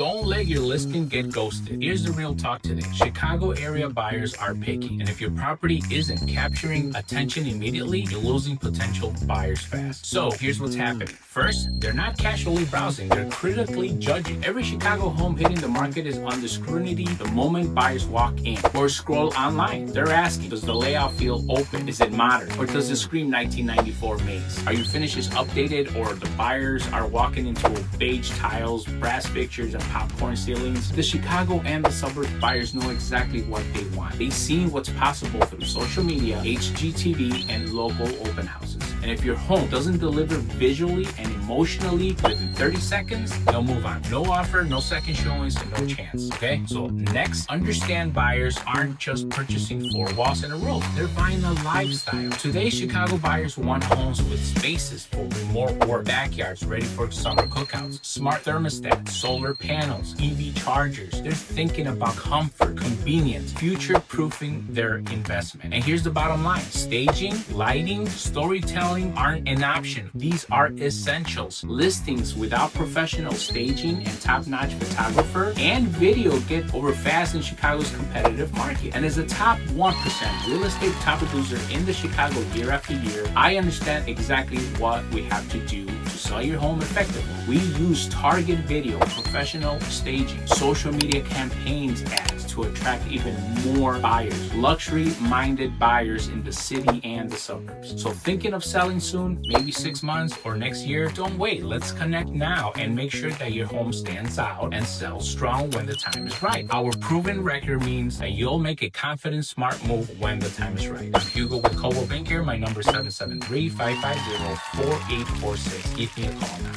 Don't let your listing get ghosted. Here's the real talk today. Chicago area buyers are picky, and if your property isn't capturing attention immediately, you're losing potential buyers fast. So here's what's happening. First, they're not casually browsing, they're critically judging. Every Chicago home hitting the market is under scrutiny the moment buyers walk in or scroll online. They're asking, does the layout feel open? Is it modern? Or does it scream 1994 maze? Are your finishes updated, or the buyers are walking into beige tiles, brass fixtures, and popcorn ceilings? The Chicago and the suburbs buyers know exactly what they want. They've seen what's possible through social media, HGTV, and local open houses. And if your home doesn't deliver visually and emotionally within 30 seconds, they'll move on. No offer, no second showings, and no chance. Okay? So next, understand buyers aren't just purchasing 4 walls and a roof. They're buying a lifestyle. Today, Chicago buyers want homes with spaces for remote work, backyards ready for summer cookouts, smart thermostats, solar panels, EV chargers. They're thinking about comfort, convenience, future-proofing their investment. And here's the bottom line. Staging, lighting, storytelling aren't an option. These are essentials. Listings without professional staging and top-notch photographer and video get over fast in Chicago's competitive market. And as a top 1% real estate top producer in the Chicago year after year, I understand exactly what we have to do to sell your home effectively. We use target video, professional staging, social media campaigns, ads to attract even more buyers, luxury-minded buyers in the city and the suburbs. So thinking of selling soon, maybe 6 months or next year? Don't wait. Let's connect now and make sure that your home stands out and sells strong when the time is right. Our proven record means that you'll make a confident, smart move when the time is right. I'm Hugo with Coldwell Banker. My number is 773-550-4846. Give me a call now.